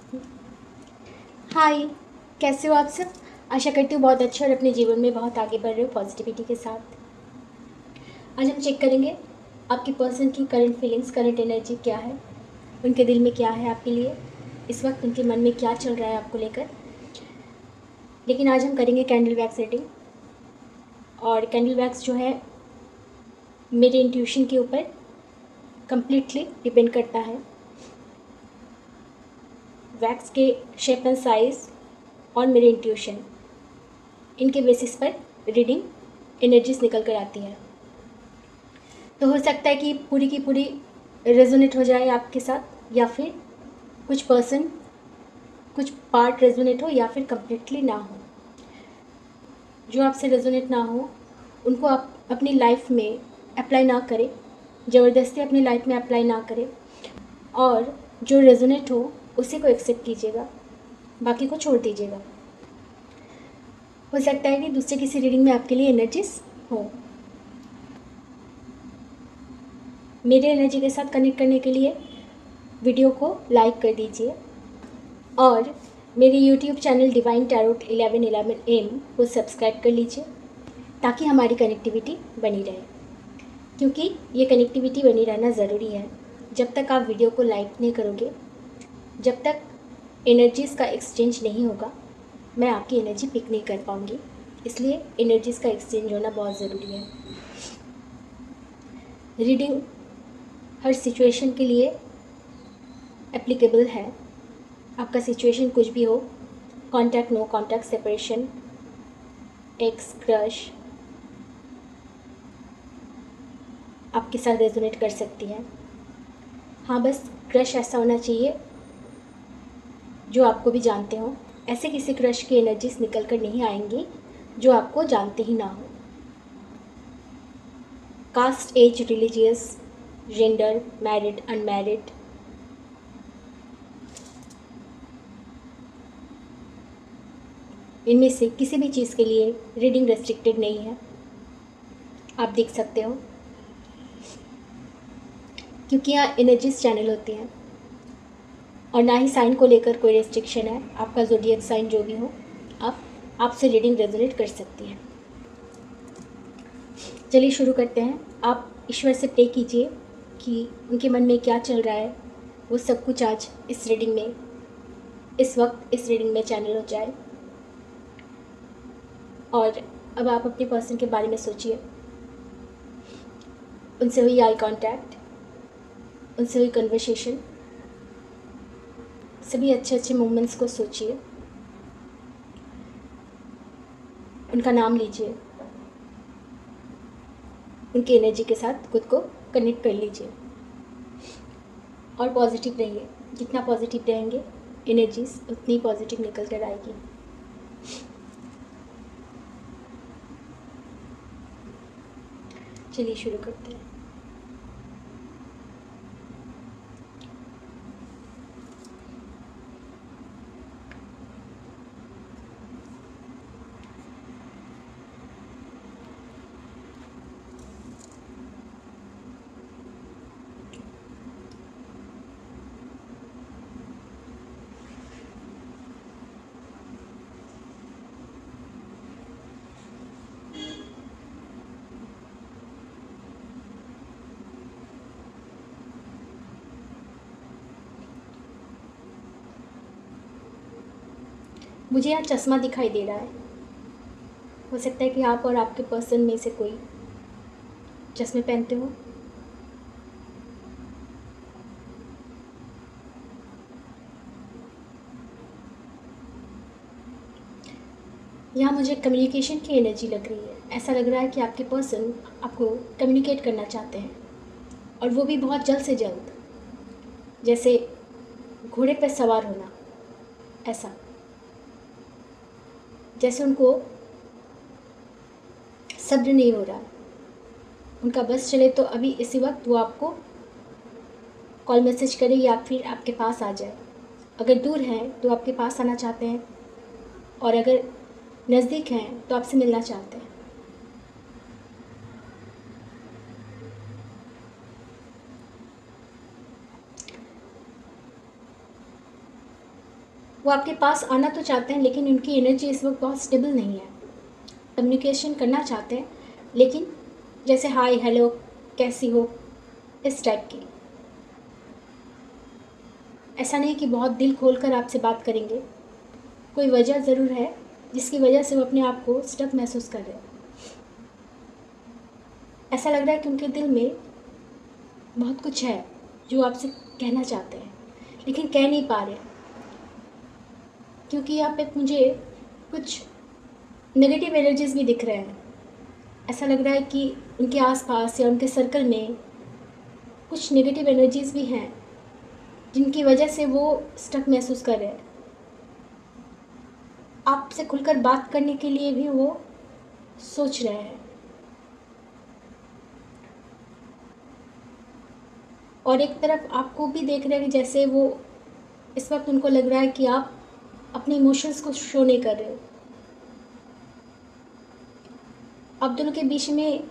हाय। कैसे हो आप सब? आशा करती हूँ बहुत अच्छे और अपने जीवन में बहुत आगे बढ़ रहे हो पॉजिटिविटी के साथ। आज हम चेक करेंगे आपकी पर्सन की करंट फीलिंग्स, करंट एनर्जी क्या है, उनके दिल में क्या है आपके लिए, इस वक्त उनके मन में क्या चल रहा है आपको लेकर। लेकिन आज हम करेंगे कैंडल वैक्स रीडिंग। और कैंडल वैक्स जो है मेरे इंट्यूशन के ऊपर कम्प्लीटली डिपेंड करता है। वैक्स के शेप एंड साइज़ और मेरे इंट्यूशन, इनके बेसिस पर रीडिंग एनर्जीज निकल कर आती है। तो हो सकता है कि पूरी की पूरी रेजोनेट हो जाए आपके साथ, या फिर कुछ पर्सन, कुछ पार्ट रेजोनेट हो, या फिर कम्प्लीटली ना हो। जो आपसे रेजोनेट ना हो उनको आप अपनी लाइफ में अप्लाई ना करें, ज़बरदस्ती अपनी लाइफ में अप्लाई ना करें। और जो रेजोनेट हो उसी को एक्सेप्ट कीजिएगा, बाकी को छोड़ दीजिएगा। हो सकता है कि दूसरे किसी रीडिंग में आपके लिए एनर्जीज हो। मेरे एनर्जी के साथ कनेक्ट करने के लिए वीडियो को लाइक कर दीजिए और मेरे YouTube channel divine tarot 1111 M को सब्सक्राइब कर लीजिए, ताकि हमारी कनेक्टिविटी बनी रहे। क्योंकि ये कनेक्टिविटी बनी रहना ज़रूरी है। जब तक आप वीडियो को लाइक नहीं करोगे, जब तक एनर्जीज़ का एक्सचेंज नहीं होगा, मैं आपकी एनर्जी पिक नहीं कर पाऊँगी। इसलिए एनर्जीज़ का एक्सचेंज होना बहुत ज़रूरी है। रीडिंग हर सिचुएशन के लिए एप्लीकेबल है। आपका सिचुएशन कुछ भी हो, contact, no contact, separation, ex, crush, आपके साथ रेजोनेट कर सकती है। हाँ, बस क्रश ऐसा होना चाहिए जो आपको भी जानते हो। ऐसे किसी क्रश की एनर्जीज निकल कर नहीं आएंगी जो आपको जानते ही ना हो। Caste, age, religious, gender, married, unmarried, इनमें से किसी भी चीज़ के लिए रीडिंग रेस्ट्रिक्टेड नहीं है। आप देख सकते हो, क्योंकि यहाँ एनर्जीज चैनल होती हैं। और ना ही साइन को लेकर कोई रेस्ट्रिक्शन है। आपका ज़ोडिएक साइन जो भी हो, आप आपसे रीडिंग रेजोनेट कर सकती है। चलिए शुरू करते हैं। आप ईश्वर से प्रे कीजिए कि उनके मन में क्या चल रहा है वो सब कुछ आज इस रीडिंग में, इस वक्त इस रीडिंग में चैनल हो जाए। और अब आप अपने पर्सन के बारे में सोचिए। उनसे हुई आई कांटेक्ट, उनसे हुई कन्वर्सेशन, सभी अच्छे अच्छे मोमेंट्स को सोचिए। उनका नाम लीजिए, उनकी एनर्जी के साथ खुद को कनेक्ट कर लीजिए और पॉजिटिव रहिए। जितना पॉजिटिव रहेंगे, एनर्जीज उतनी पॉजिटिव निकल कर आएगी। चलिए शुरू करते हैं। मुझे यहाँ चश्मा दिखाई दे रहा है। हो सकता है कि आप और आपके पर्सन में से कोई चश्मे पहनते हो। यहाँ मुझे कम्युनिकेशन की एनर्जी लग रही है। ऐसा लग रहा है कि आपके पर्सन आपको कम्युनिकेट करना चाहते हैं, और वो भी बहुत जल्द से जल्द, जैसे घोड़े पर सवार होना। ऐसा जैसे उनको सब्र नहीं हो रहा, उनका बस चले तो अभी इसी वक्त वो आपको कॉल मैसेज करे या फिर आपके पास आ जाए। अगर दूर हैं तो आपके पास आना चाहते हैं, और अगर नज़दीक हैं तो आपसे मिलना चाहते हैं। वो आपके पास आना तो चाहते हैं, लेकिन उनकी एनर्जी इस वक्त बहुत स्टेबल नहीं है। कम्युनिकेशन करना चाहते हैं, लेकिन जैसे हाय हेलो कैसी हो, इस टाइप की। ऐसा नहीं कि बहुत दिल खोलकर आपसे बात करेंगे, कोई वजह ज़रूर है जिसकी वजह से वो अपने आप को स्टक महसूस कर रहे हैं। ऐसा लग रहा है कि उनके दिल में बहुत कुछ है जो आपसे कहना चाहते हैं, लेकिन कह नहीं पा रहे, क्योंकि यहाँ पे मुझे कुछ नेगेटिव एनर्जीज भी दिख रहे हैं। ऐसा लग रहा है कि उनके आसपास या उनके सर्कल में कुछ नेगेटिव एनर्जीज भी हैं जिनकी वजह से वो स्टक महसूस कर रहे हैं। आपसे खुलकर बात करने के लिए भी वो सोच रहे हैं। और एक तरफ आपको भी देख रहे हैं कि जैसे वो इस वक्त उनको लग रहा है कि आप अपने इमोशंस को शो नहीं कर रहे हो। आप दोनों के बीच में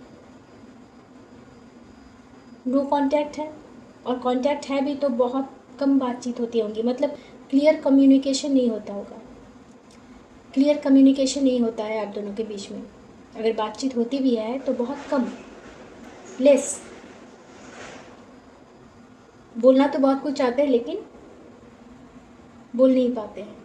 नो कांटेक्ट है, और कांटेक्ट है भी तो बहुत कम बातचीत होती होंगी, मतलब क्लियर कम्युनिकेशन नहीं होता होगा। क्लियर कम्युनिकेशन नहीं होता है आप दोनों के बीच में। अगर बातचीत होती भी है तो बहुत कम, लेस। बोलना तो बहुत कुछ चाहते हैं, लेकिन बोल नहीं पाते हैं।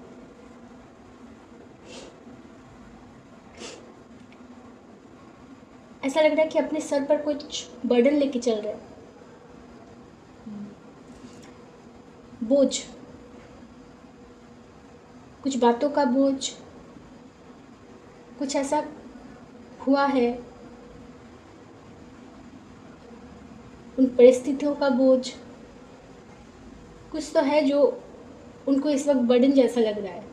ऐसा लग रहा है कि अपने सर पर कुछ बर्डन लेके चल रहे हैं, बोझ, कुछ बातों का बोझ, कुछ ऐसा हुआ है, उन परिस्थितियों का बोझ, कुछ तो है जो उनको इस वक्त बर्डन जैसा लग रहा है।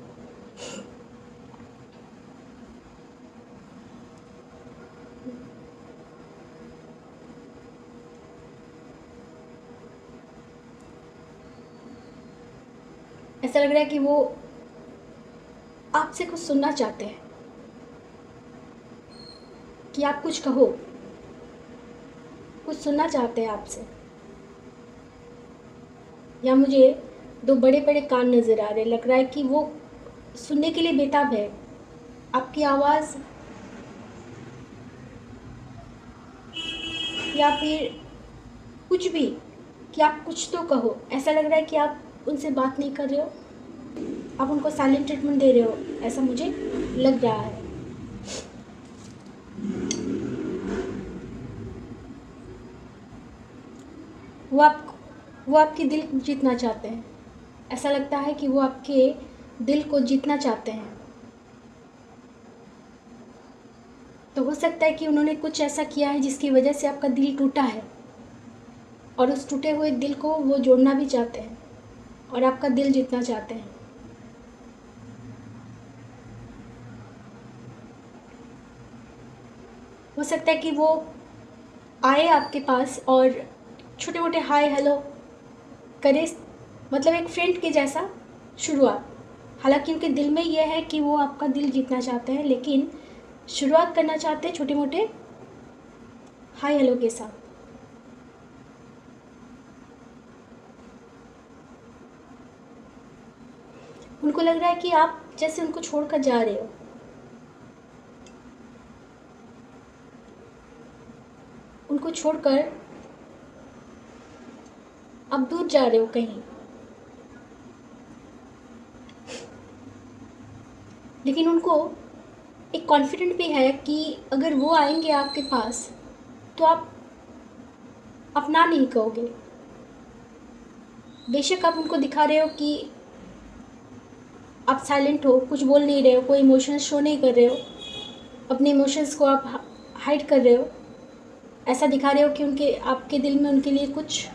ऐसा लग रहा है कि वो आपसे कुछ सुनना चाहते हैं, कि आप कुछ कहो, कुछ सुनना चाहते हैं आपसे। या मुझे दो बड़े बड़े कान नज़र आ रहे हैं, लग रहा है कि वो सुनने के लिए बेताब है आपकी आवाज़, या फिर कुछ भी, कि आप कुछ तो कहो। ऐसा लग रहा है कि आप उनसे बात नहीं कर रहे हो, आप उनको साइलेंट ट्रीटमेंट दे रहे हो, ऐसा मुझे लग रहा है। वो आपकी दिल जीतना चाहते हैं। ऐसा लगता है कि वो आपके दिल को जीतना चाहते हैं। तो हो सकता है कि उन्होंने कुछ ऐसा किया है जिसकी वजह से आपका दिल टूटा है, और उस टूटे हुए दिल को वो जोड़ना भी चाहते हैं और आपका दिल जीतना चाहते हैं। हो सकता है कि वो आए आपके पास और छोटे मोटे हाय हेलो करे, मतलब एक फ्रेंड के जैसा शुरुआत। हालांकि उनके दिल में यह है कि वो आपका दिल जीतना चाहते हैं, लेकिन शुरुआत करना चाहते हैं छोटे मोटे हाय हेलो के साथ। उनको लग रहा है कि आप जैसे उनको छोड़कर जा रहे हो, उनको छोड़कर आप दूर जा रहे हो कहीं, लेकिन उनको एक कॉन्फिडेंट भी है कि अगर वो आएंगे आपके पास तो आप अपना नहीं कहोगे। बेशक आप उनको दिखा रहे हो कि आप साइलेंट हो, कुछ बोल नहीं रहे हो, कोई इमोशंस शो नहीं कर रहे हो, अपने इमोशंस को आप हाइड कर रहे हो, ऐसा दिखा रहे हो कि उनके आपके दिल में उनके लिए कुछ,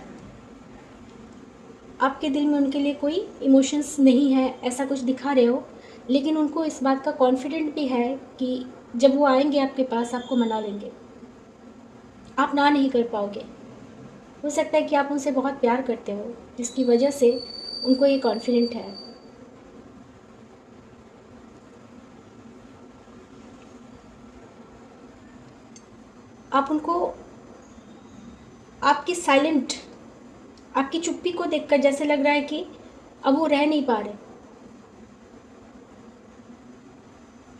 आपके दिल में उनके लिए कोई इमोशंस नहीं है, ऐसा कुछ दिखा रहे हो। लेकिन उनको इस बात का कॉन्फिडेंट भी है कि जब वो आएंगे आपके पास आपको मना लेंगे, आप ना नहीं कर पाओगे। हो सकता है कि आप उनसे बहुत प्यार करते हो, जिसकी वजह से उनको ये कॉन्फिडेंट है। आप उनको आपकी साइलेंट, आपकी चुप्पी को देखकर जैसे लग रहा है कि अब वो रह नहीं पा रहे,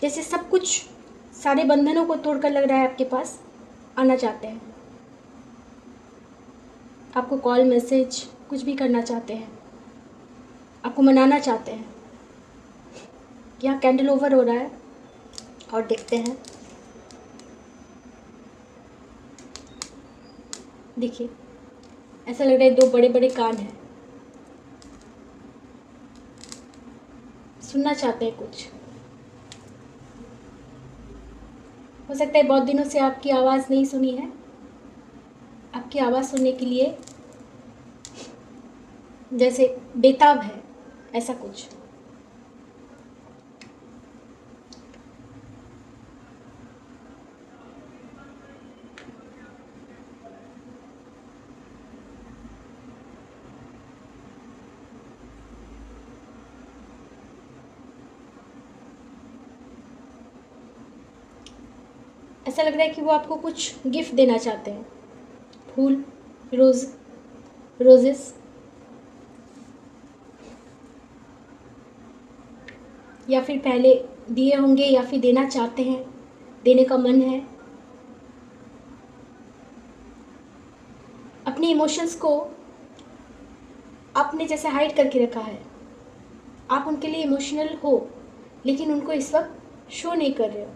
जैसे सब कुछ, सारे बंधनों को तोड़कर लग रहा है आपके पास आना चाहते हैं, आपको कॉल मैसेज कुछ भी करना चाहते हैं, आपको मनाना चाहते हैं। यहाँ कैंडल ओवर हो रहा है और देखते हैं, देखिए ऐसा लग रहा है 2 बड़े बड़े कान हैं, सुनना चाहते हैं कुछ। हो सकता है बहुत दिनों से आपकी आवाज़ नहीं सुनी है, आपकी आवाज़ सुनने के लिए जैसे बेताब है, ऐसा कुछ। ऐसा लग रहा है कि वो आपको कुछ गिफ्ट देना चाहते हैं, फूल, रोजेस, या फिर पहले दिए होंगे या फिर देना चाहते हैं, देने का मन है। अपने इमोशंस को आपने जैसे हाइड करके रखा है, आप उनके लिए इमोशनल हो लेकिन उनको इस वक्त शो नहीं कर रहे हो,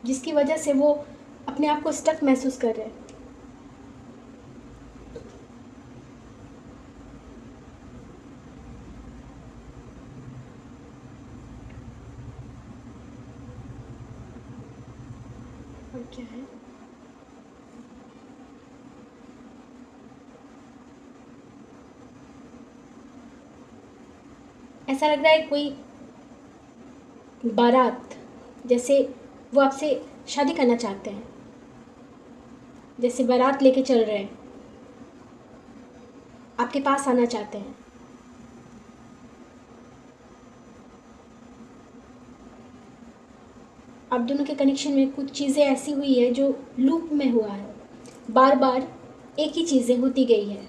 जिसकी वजह से वो अपने आप को स्टक महसूस कर रहे हैं। और क्या है, ऐसा लग रहा है कोई बारात, जैसे वो आपसे शादी करना चाहते हैं, जैसे बारात लेके चल रहे हैं, आपके पास आना चाहते हैं। आप दोनों के कनेक्शन में कुछ चीज़ें ऐसी हुई है जो लूप में हुआ है, बार बार एक ही चीज़ें होती गई है।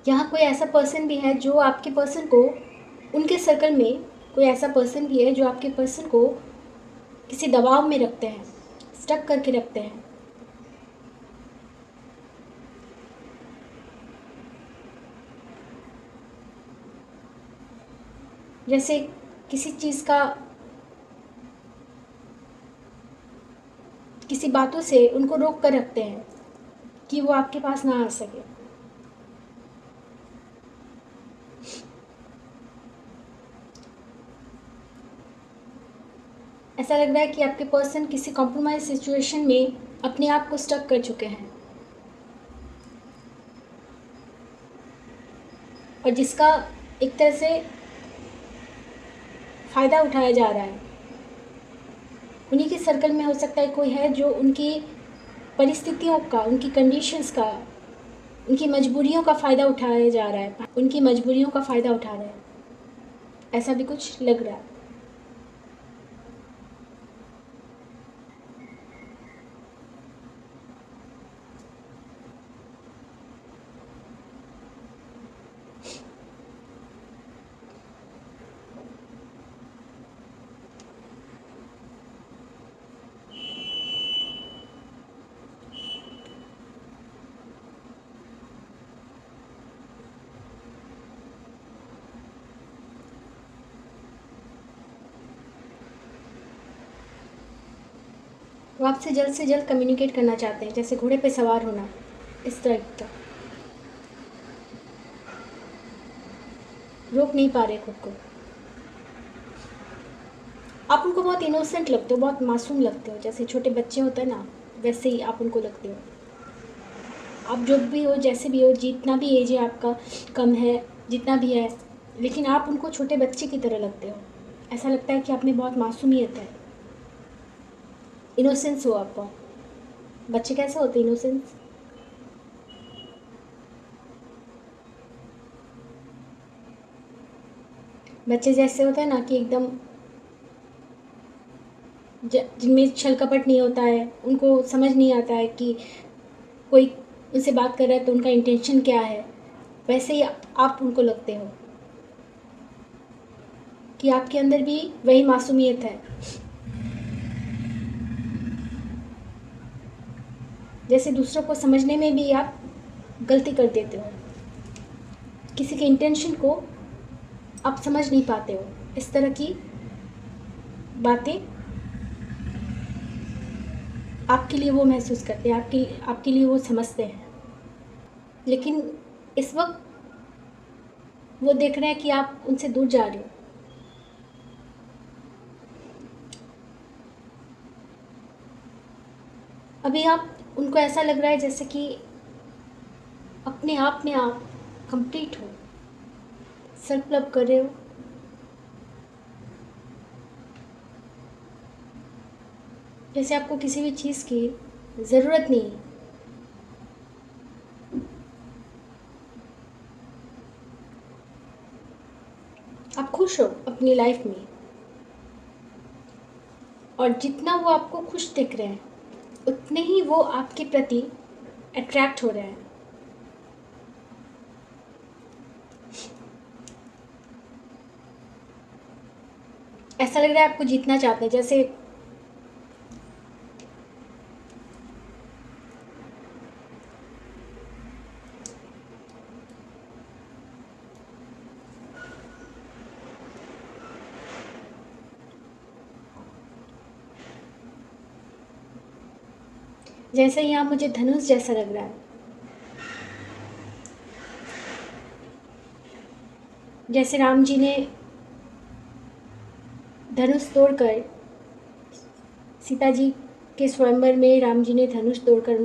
यहाँ कोई ऐसा पर्सन भी है जो आपके पर्सन को, उनके सर्कल में कोई ऐसा पर्सन भी है जो आपके पर्सन को किसी दबाव में रखते हैं, स्टक करके रखते हैं। जैसे किसी चीज़ का, किसी बातों से उनको रोक कर रखते हैं कि वो आपके पास ना आ सके। ऐसा लग रहा है कि आपके पर्सन किसी कॉम्प्रोमाइज सिचुएशन में अपने आप को स्टक कर चुके हैं और जिसका एक तरह से फ़ायदा उठाया जा रहा है। उन्हीं के सर्कल में हो सकता है कोई है जो उनकी परिस्थितियों का, उनकी कंडीशंस का, उनकी मजबूरियों का फ़ायदा उठाया जा रहा है, उनकी मजबूरियों का फ़ायदा उठा रहा है, ऐसा भी कुछ लग रहा है। वो आपसे जल्द से जल्द कम्युनिकेट करना चाहते हैं, जैसे घोड़े पे सवार होना, इस तरह का। रोक नहीं पा रहे खुद को। आप उनको बहुत इनोसेंट लगते हो, बहुत मासूम लगते हो, जैसे छोटे बच्चे होते हैं ना, वैसे ही आप उनको लगते हो। आप जो भी हो, जैसे भी हो, जितना भी एज है आपका, कम है, जितना भी है, लेकिन आप उनको छोटे बच्चे की तरह लगते हो। ऐसा लगता है कि आप में बहुत मासूमियत है, इनोसेंस हो आपको। बच्चे कैसे होते हैं, इनोसेंस। बच्चे जैसे होते हैं ना कि एकदम जिनमें छल कपट नहीं होता है, उनको समझ नहीं आता है कि कोई उनसे बात कर रहा है तो उनका इंटेंशन क्या है, वैसे ही आप उनको लगते हो कि आपके अंदर भी वही मासूमियत है। जैसे दूसरों को समझने में भी आप गलती कर देते हो, किसी के इंटेंशन को आप समझ नहीं पाते हो, इस तरह की बातें आपके लिए वो महसूस करते हैं, आपके लिए वो समझते हैं। लेकिन इस वक्त वो देख रहे हैं कि आप उनसे दूर जा रहे हो। अभी आप उनको ऐसा लग रहा है जैसे कि अपने आप में आप कंप्लीट हो, सेल्फ लव कर रहे हो, जैसे आपको किसी भी चीज़ की ज़रूरत नहीं है। आप खुश हो अपनी लाइफ में, और जितना वो आपको खुश दिख रहे हैं उतने ही वो आपके प्रति अट्रैक्ट हो रहे हैं। ऐसा लग रहा है आपको जीतना चाहते हैं, जैसे जैसे यहाँ मुझे धनुष जैसा लग रहा है, जैसे राम जी ने धनुष तोड़कर, सीता जी के स्वयंवर में राम जी ने धनुष तोड़कर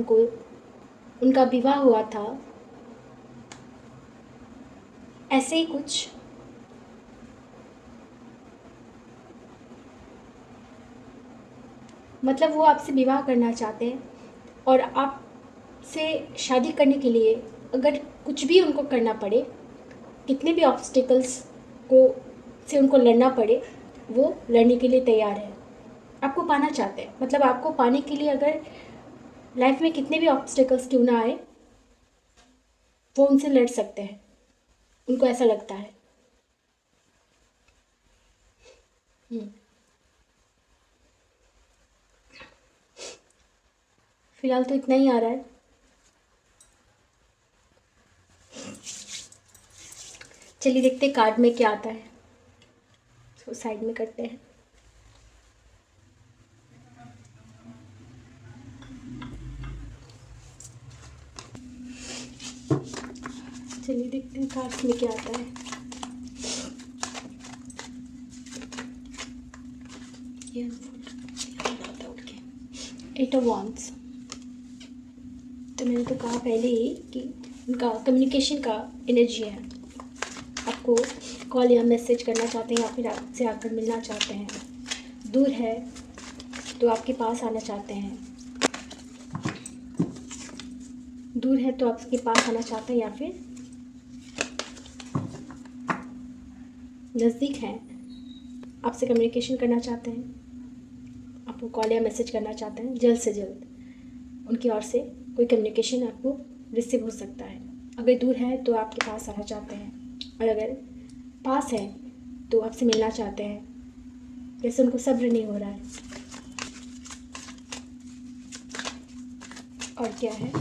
उनका विवाह हुआ था, ऐसे ही कुछ मतलब वो आपसे विवाह करना चाहते हैं, और आपसे शादी करने के लिए अगर कुछ भी उनको करना पड़े, कितने भी ऑब्स्टिकल्स को से उनको लड़ना पड़े, वो लड़ने के लिए तैयार है। आपको पाना चाहते हैं, मतलब आपको पाने के लिए अगर लाइफ में कितने भी ऑब्स्टिकल्स क्यों ना आए, वो उनसे लड़ सकते हैं, उनको ऐसा लगता है। फिलहाल तो इतना ही आ रहा है। चलिए देखते हैं कार्ड में क्या आता है, तो साइड में करते हैं। चलिए देखते हैं कार्ड्स में क्या आता है। एट ऑफ वॉन्ड्स, तो मैंने तो कहा पहले ही कि उनका कम्युनिकेशन का एनर्जी है, आपको कॉल या मैसेज करना चाहते हैं, या फिर आपसे आकर मिलना चाहते हैं। दूर है तो आपके पास आना चाहते हैं, दूर है तो आपके पास आना चाहते हैं, या फिर नज़दीक हैं, आपसे कम्युनिकेशन करना चाहते हैं, आपको कॉल या मैसेज करना चाहते हैं। जल्द से जल्द उनकी ओर से कोई कम्युनिकेशन आपको रिसीव हो सकता है। अगर दूर है तो आपके पास आना चाहते हैं, और अगर पास है तो आपसे मिलना चाहते हैं, जैसे उनको सब्र नहीं हो रहा है। और क्या है,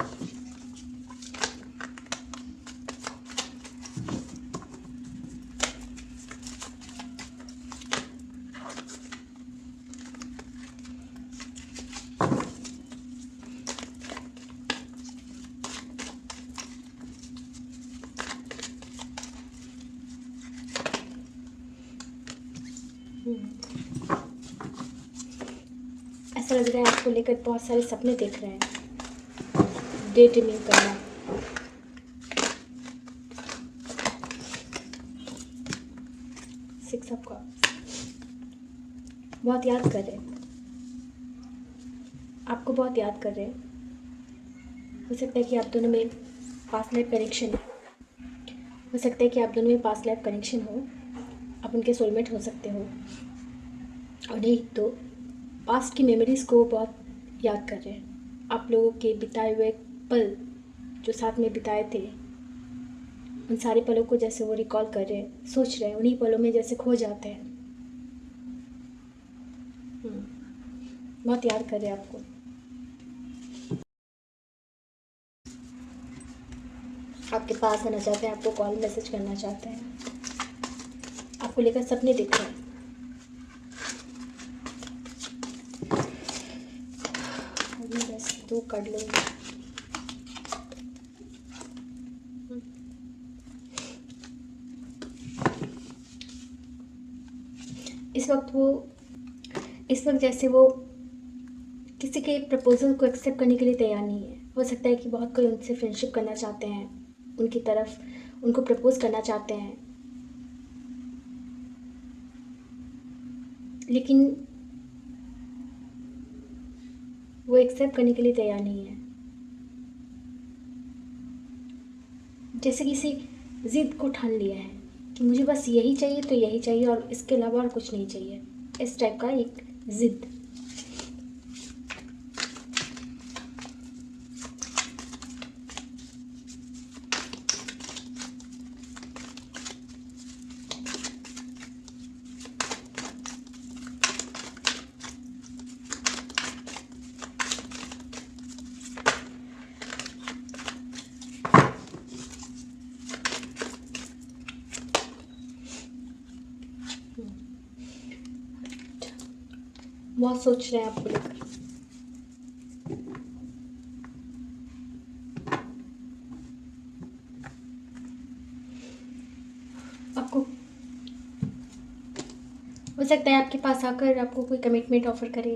ऐसा लग रहा है आपको लेकर बहुत सारे सपने देख रहे हैं, डे ड्रीमिंग करना। सिक्स ऑफ कप्स, बहुत याद कर रहे हैं, आपको बहुत याद कर रहे हैं। हो सकता है कि आप दोनों में पास्ट लाइफ कनेक्शन है, हो सकता है कि आप दोनों में पास्ट लाइफ कनेक्शन हो, आप उनके सोलमेट हो सकते हो, और नहीं तो पास्ट की मेमोरीज़ को बहुत याद कर रहे हैं, आप लोगों के बिताए हुए पल जो साथ में बिताए थे, उन सारे पलों को जैसे वो रिकॉल कर रहे हैं, सोच रहे हैं, उन्हीं पलों में जैसे खो जाते हैं। बहुत याद कर रहे हैं आपको। आपके पास आना चाहते हैं, आपको कॉल मैसेज करना चाहते हैं, आपको लेकर सपने देख रहे हैं। बस 2 कर लूँगी। इस वक्त जैसे वो किसी के प्रपोज़ल को एक्सेप्ट करने के लिए तैयार नहीं है। हो सकता है कि बहुत कोई उनसे फ्रेंडशिप करना चाहते हैं, उनकी तरफ उनको प्रपोज़ करना चाहते हैं, लेकिन वो एक्सेप्ट करने के लिए तैयार नहीं है। जैसे किसी ज़िद को ठान लिया है कि मुझे बस यही चाहिए तो यही चाहिए और इसके अलावा और कुछ नहीं चाहिए, इस टाइप का एक ज़िद। बहुत सोच रहे हैं आपको लेकर। आपको हो सकता है आपके पास आकर आपको कोई कमिटमेंट ऑफर करे,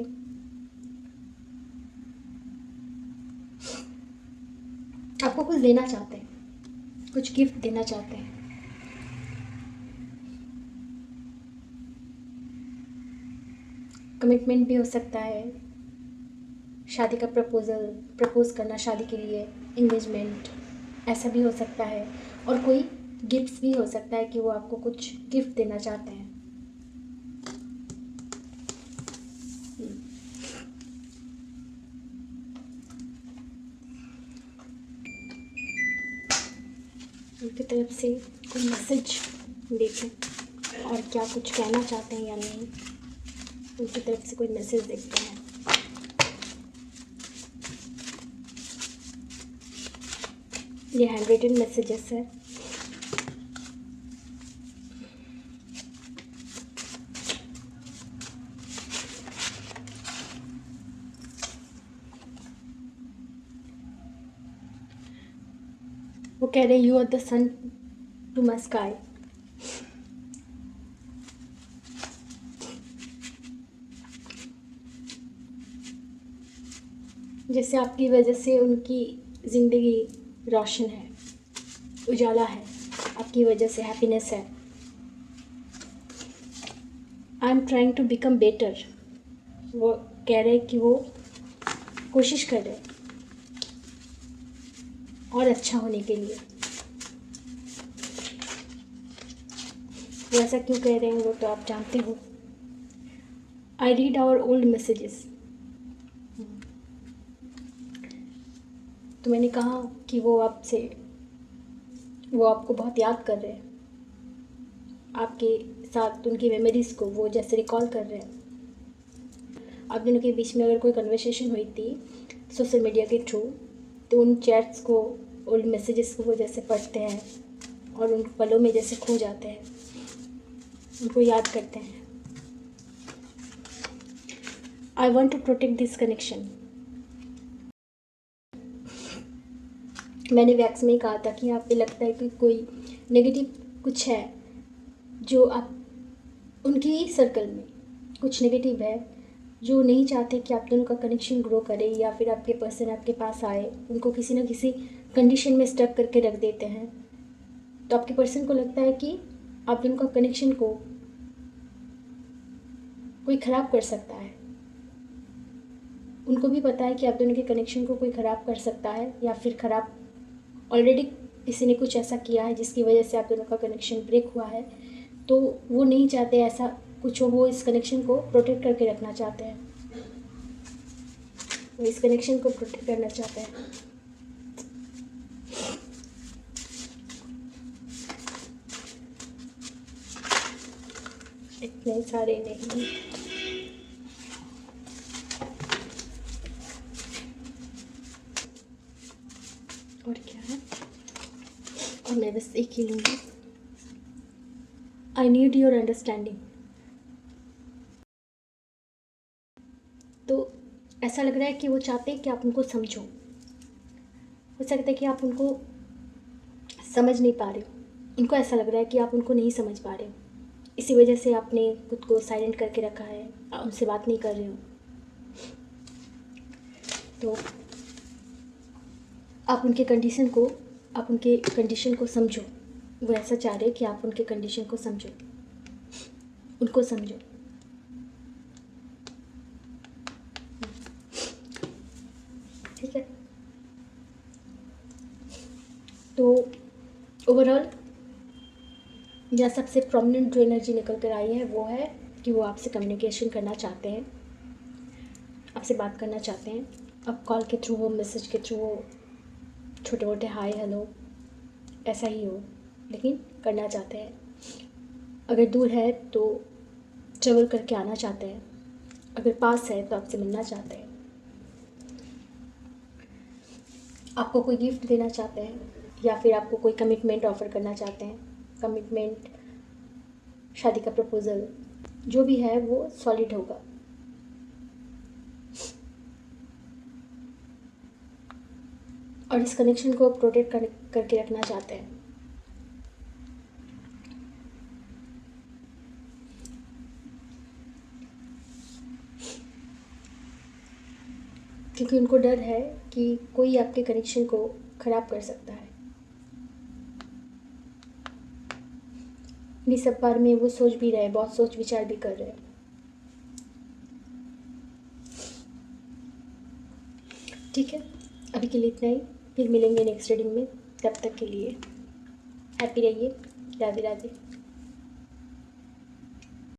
आपको कुछ देना चाहते हैं, कुछ गिफ्ट देना चाहते हैं। कमिटमेंट भी हो सकता है, शादी का प्रपोज़ करना, शादी के लिए इंगेजमेंट, ऐसा भी हो सकता है। और कोई गिफ्ट्स भी हो सकता है कि वो आपको कुछ गिफ्ट देना चाहते हैं। उनकी तरफ से कोई मैसेज देखें और क्या कुछ कहना चाहते हैं या नहीं, उनकी तरफ से कोई मैसेज देखते हैं। ये हैंड रिटन मैसेजेस है। वो कह रहे हैं you are the sun to my sky. जैसे आपकी वजह से उनकी ज़िंदगी रोशन है, उजाला है, आपकी वजह से हैप्पीनेस है। I am trying to become better. वो कह रहे हैं कि वो कोशिश कर रहे हैं और अच्छा होने के लिए। वो ऐसा क्यों कह रहे हैं वो तो आप जानते हो। I read our old messages. तो मैंने कहा कि वो आपको बहुत याद कर रहे हैं, आपके साथ उनकी मेमोरीज़ को वो जैसे रिकॉल कर रहे हैं। आप दोनों के बीच में अगर कोई कन्वर्सेशन हुई थी सोशल मीडिया के थ्रू, तो उन चैट्स को, ओल्ड मैसेजेस को वो जैसे पढ़ते हैं और उन पलों में जैसे खो जाते हैं, उनको याद करते हैं। I want to protect this connection. मैंने वैक्स में ही कहा था कि आप पे लगता है कि कोई नेगेटिव कुछ है, जो आप उनकी ही सर्कल में कुछ नेगेटिव है, जो नहीं चाहते कि आप दोनों का कनेक्शन ग्रो करे या फिर आपके पर्सन आपके पास आए, उनको किसी न किसी कंडीशन में स्टक करके रख देते हैं। तो आपके पर्सन को लगता है कि आप दोनों का कनेक्शन को कोई ख़राब कर सकता है। उनको भी पता है कि आप दोनों के कनेक्शन को कोई ख़राब कर सकता है या फिर ख़राब ऑलरेडी किसी ने कुछ ऐसा किया है जिसकी वजह से आप दोनों का कनेक्शन ब्रेक हुआ है। तो वो नहीं चाहते ऐसा कुछ हो, वो इस कनेक्शन को प्रोटेक्ट करके रखना चाहते हैं, वो इस कनेक्शन को प्रोटेक्ट करना चाहते हैं। नहीं, सारे नहीं। और क्या है, और मैं बस एक ही लूँगी। I need your understanding. तो ऐसा लग रहा है कि वो चाहते हैं कि आप उनको समझो। हो सकता है कि आप उनको समझ नहीं पा रहे हो, उनको ऐसा लग रहा है कि आप उनको नहीं समझ पा रहे हो, इसी वजह से आपने खुद को साइलेंट करके रखा है, उनसे बात नहीं कर रहे हो। तो आप उनके कंडीशन को समझो। वो ऐसा चाह रहे हैं कि आप उनके कंडीशन को समझो, उनको समझो। ठीक है, तो ओवरऑल यहाँ सबसे प्रोमिनेंट जो एनर्जी निकल कर आई है वो है कि वो आपसे कम्युनिकेशन करना चाहते हैं, आपसे बात करना चाहते हैं। अब कॉल के थ्रू हो, मैसेज के थ्रू हो, छोटे मोटे हाय हेलो ऐसा ही हो, लेकिन करना चाहते हैं। अगर दूर है तो ट्रेवल करके आना चाहते हैं, अगर पास है तो आपसे मिलना चाहते हैं, आपको कोई गिफ्ट देना चाहते हैं, या फिर आपको कोई कमिटमेंट ऑफ़र करना चाहते हैं। कमिटमेंट, शादी का प्रपोज़ल, जो भी है वो सॉलिड होगा। और इस कनेक्शन को प्रोटेक्ट करके रखना चाहते हैं। क्योंकि उनको डर है कि कोई आपके कनेक्शन को ख़राब कर सकता है। इन्हीं सब बारे में वो सोच भी रहे हैं, बहुत सोच विचार भी कर रहे हैं। ठीक है, अभी के लिए इतना ही, फिर मिलेंगे नेक्स्ट रीडिंग में। तब तक के लिए हैप्पी रहिए। राधे राधे।